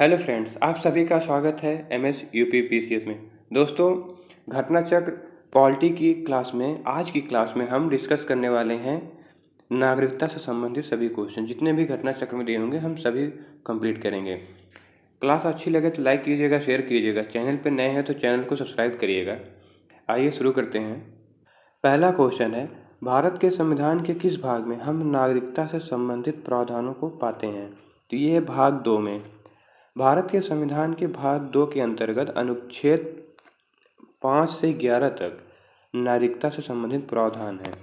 Hello friends, आप सभी का स्वागत है एमएस यूपीपीसीएस में। दोस्तों, घटना चक्र पॉलिटी की क्लास में आज की क्लास में हम डिस्कस करने वाले हैं नागरिकता से संबंधित सभी क्वेश्चन। जितने भी घटना चक्र में दिए होंगे हम सभी कंप्लीट करेंगे। क्लास अच्छी लगे तो लाइक कीजिएगा, शेयर कीजिएगा। चैनल पर नए हैं तो चैनल को सब्सक्राइब करिएगा। आइए शुरू करते हैं। पहला क्वेश्चन है, भारत के संविधान के किस भाग में हम नागरिकता से संबंधित प्रावधानों को पाते हैं? तो ये है भाग 2 में। भारत के संविधान के भाग 2 के अंतर्गत अनुच्छेद 5 से 11 तक नागरिकता से संबंधित प्रावधान है।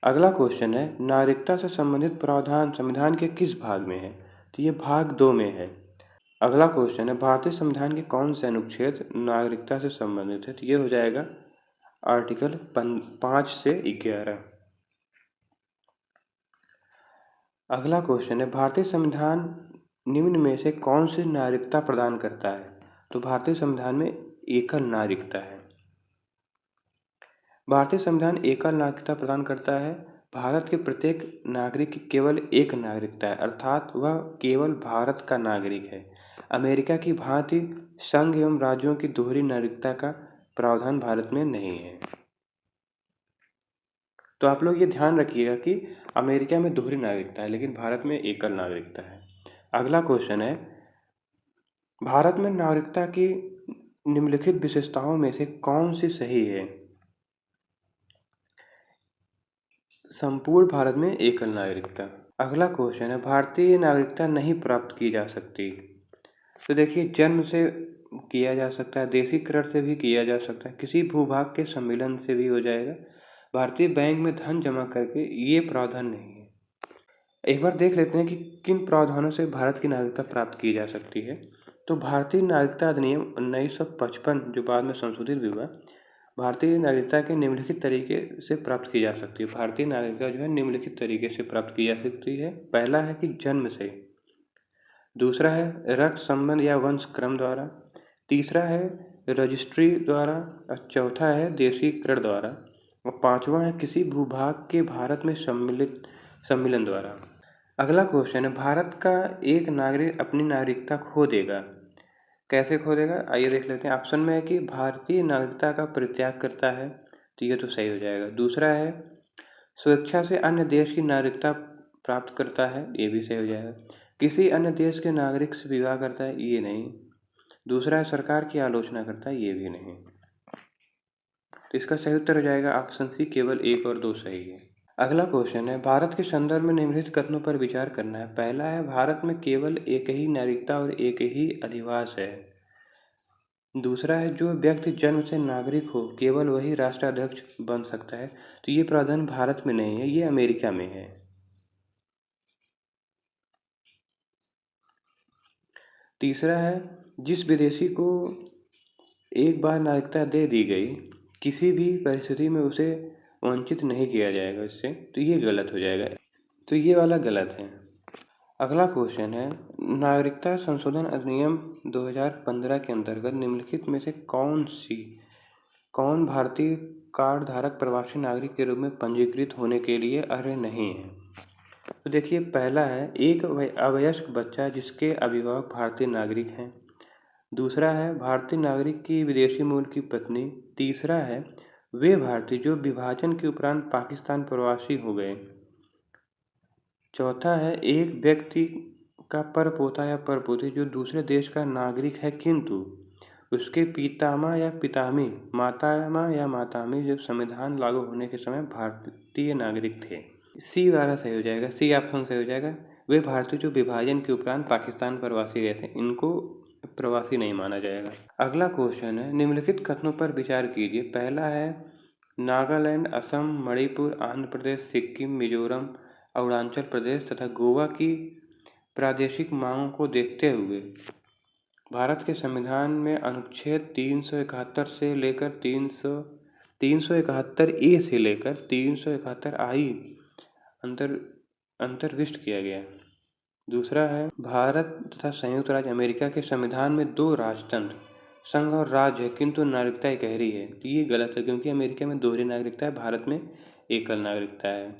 अगला क्वेश्चन है, नागरिकता से संबंधित प्रावधान संविधान के किस भाग में है? तो ये भाग 2 में है। अगला क्वेश्चन है, भारतीय संविधान के कौन से अनुच्छेद नागरिकता से संबंधित है? तो ये हो जाएगा आर्टिकल 5 से 11। अगला क्वेश्चन है, भारतीय संविधान निम्न में से कौन सी नागरिकता प्रदान करता है? तो भारतीय संविधान में एकल नागरिकता है। भारतीय संविधान एकल नागरिकता प्रदान करता है। भारत के प्रत्येक नागरिक की केवल एक नागरिकता है, अर्थात वह केवल भारत का नागरिक है। अमेरिका की भांति संघ एवं राज्यों की दोहरी नागरिकता का प्रावधान भारत में नहीं है। तो आप लोग ये ध्यान रखिएगा कि अमेरिका में दोहरी नागरिकता है लेकिन भारत में एकल नागरिकता है। अगला क्वेश्चन है, भारत में नागरिकता की निम्नलिखित विशेषताओं में से कौन सी सही है? संपूर्ण भारत में एकल नागरिकता। अगला क्वेश्चन है, भारतीय नागरिकता नहीं प्राप्त की जा सकती। तो देखिए, जन्म से किया जा सकता है, देशीकरण से भी किया जा सकता है, किसी भूभाग के सम्मेलन से भी हो जाएगा। भारतीय बैंक में धन जमा करके ये प्रावधान नहीं है। एक बार देख लेते हैं कि किन प्रावधानों से भारत की नागरिकता प्राप्त की जा सकती है। तो भारतीय नागरिकता अधिनियम 1955 जो बाद में संशोधित भी हुआ, भारतीय नागरिकता के निम्नलिखित तरीके से प्राप्त की जा सकती है। भारतीय नागरिकता जो है निम्नलिखित तरीके से प्राप्त की जा सकती है। पहला है कि जन्म से, दूसरा है रक्त संबंध या वंश क्रम द्वारा, तीसरा है रजिस्ट्री द्वारा, और चौथा है देशीकरण द्वारा, और पांचवा है किसी भूभाग के भारत में सम्मिलन द्वारा। अगला क्वेश्चन है, भारत का एक नागरिक अपनी नागरिकता खो देगा। कैसे खो देगा? आइए देख लेते हैं। ऑप्शन में है कि भारतीय नागरिकता का परित्याग करता है, तो ये तो सही हो जाएगा। दूसरा है स्वेच्छा से अन्य देश की नागरिकता प्राप्त करता है, ये भी सही हो जाएगा। किसी अन्य देश के नागरिक से विवाह करता है, ये नहीं। दूसरा है सरकार की आलोचना करता है, ये भी नहीं। तो इसका सही उत्तर हो जाएगा ऑप्शन सी, केवल 1 और 2 सही है। अगला क्वेश्चन है, भारत के संदर्भ में निम्नलिखित कथनों पर विचार करना है। पहला है, भारत में केवल एक ही नागरिकता और एक ही अधिवास है। दूसरा है, जो व्यक्ति जन्म से नागरिक हो केवल वही राष्ट्राध्यक्ष बन सकता है। तो ये प्रावधान भारत में नहीं है, ये अमेरिका में है। तीसरा है, जिस विदेशी को एक बार नागरिकता दे दी गई, किसी भी परिस्थिति में उसे वंचित नहीं किया जाएगा इससे, तो ये गलत हो जाएगा। तो ये वाला गलत है। अगला क्वेश्चन है, नागरिकता संशोधन अधिनियम 2015 के अंतर्गत निम्नलिखित में से कौन भारतीय कार्ड धारक प्रवासी नागरिक के रूप में पंजीकृत होने के लिए अर्ह नहीं है? तो देखिए, पहला है एक अवयस्क बच्चा जिसके अभिभावक भारतीय नागरिक हैं। दूसरा है भारतीय नागरिक की विदेशी मूल की पत्नी। तीसरा है वे भारतीय जो विभाजन के उपरांत पाकिस्तान प्रवासी हो गए। चौथा है एक व्यक्ति का परपोता या परपोती जो दूसरे देश का नागरिक है किंतु उसके पितामह या पितामही, मातामह या मातामही जब संविधान लागू होने के समय भारतीय नागरिक थे। सी वाला सही हो जाएगा, सी ऑप्शन सही हो जाएगा। वे भारतीय जो विभाजन के उपरांत पाकिस्तान प्रवासी गए थे, इनको प्रवासी नहीं माना जाएगा। अगला क्वेश्चन है, निम्नलिखित कथनों पर विचार कीजिए। पहला है, नागालैंड, असम, मणिपुर, आंध्र प्रदेश, सिक्किम, मिजोरम, अरुणाचल प्रदेश तथा गोवा की प्रादेशिक मांगों को देखते हुए भारत के संविधान में अनुच्छेद 371 से लेकर 371 ए से लेकर 371 आई अंतर्विष्ट किया गया। दूसरा है, भारत तथा संयुक्त राज्य अमेरिका के संविधान में 2 राजतंत्र, संघ और राज्य है किंतु नागरिकता एक ही है। तो ये गलत है क्योंकि अमेरिका में दोहरी नागरिकता है, भारत में एकल नागरिकता है।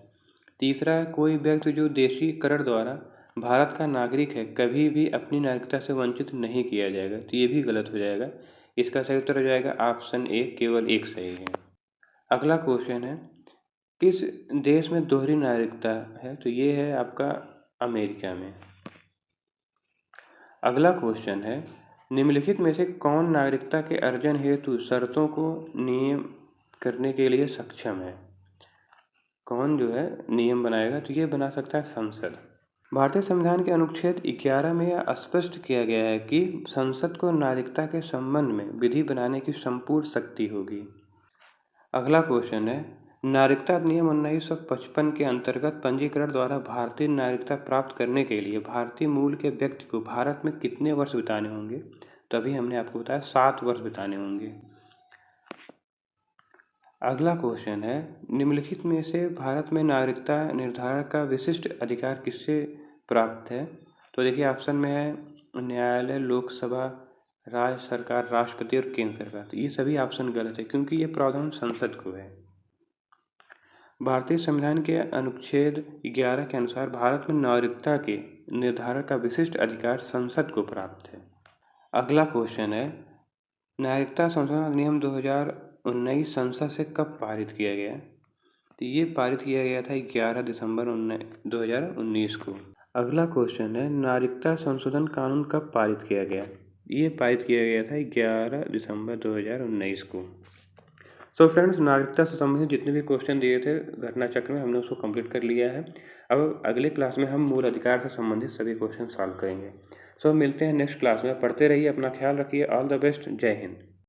तीसरा है, कोई व्यक्ति जो देशीकरण द्वारा भारत का नागरिक है कभी भी अपनी नागरिकता से वंचित नहीं किया जाएगा, तो ये भी गलत हो जाएगा। इसका सही उत्तर हो जाएगा ऑप्शन ए, केवल एक सही है। अगला क्वेश्चन है, किस देश में दोहरी नागरिकता है? तो ये है आपका अमेरिका में। अगला क्वेश्चन है, निम्नलिखित में से कौन नागरिकता के अर्जन हेतु शर्तों को नियम करने के लिए सक्षम है? कौन जो है नियम बनाएगा? तो ये बना सकता है संसद। भारतीय संविधान के अनुच्छेद 11 में यह स्पष्ट किया गया है कि संसद को नागरिकता के संबंध में विधि बनाने की संपूर्ण शक्ति होगी। अगला क्वेश्चन है, नागरिकता अधिनियम 1955 के अंतर्गत पंजीकरण द्वारा भारतीय नागरिकता प्राप्त करने के लिए भारतीय मूल के व्यक्ति को भारत में कितने वर्ष बिताने होंगे? तो अभी हमने आपको बताया 7 वर्ष बिताने होंगे। अगला क्वेश्चन है, निम्नलिखित में से भारत में नागरिकता निर्धारण का विशिष्ट अधिकार किससे प्राप्त है? तो देखिए ऑप्शन में है न्यायालय, लोकसभा, राज्य सरकार, राष्ट्रपति और केंद्र सरकार। तो ये सभी ऑप्शन गलत है क्योंकि ये प्रावधान संसद को है। भारतीय संविधान के अनुच्छेद 11 के अनुसार भारत में नागरिकता के निर्धारण का विशिष्ट अधिकार संसद को प्राप्त है। अगला क्वेश्चन है, नागरिकता संशोधन अधिनियम 2019 संसद से कब पारित किया गया? तो ये पारित किया गया था 11 दिसंबर 2019 को। अगला क्वेश्चन है, नागरिकता संशोधन कानून कब पारित किया गया? ये पारित किया गया था 11 दिसंबर 2019 को। सो फ्रेंड्स, नागरिकता से संबंधित जितने भी क्वेश्चन दिए थे घटना चक्र में, हमने उसको कंप्लीट कर लिया है। अब अगले क्लास में हम मूल अधिकार से संबंधित सभी क्वेश्चन सॉल्व करेंगे। सो मिलते हैं नेक्स्ट क्लास में। पढ़ते रहिए, अपना ख्याल रखिए। All the best. जय हिंद।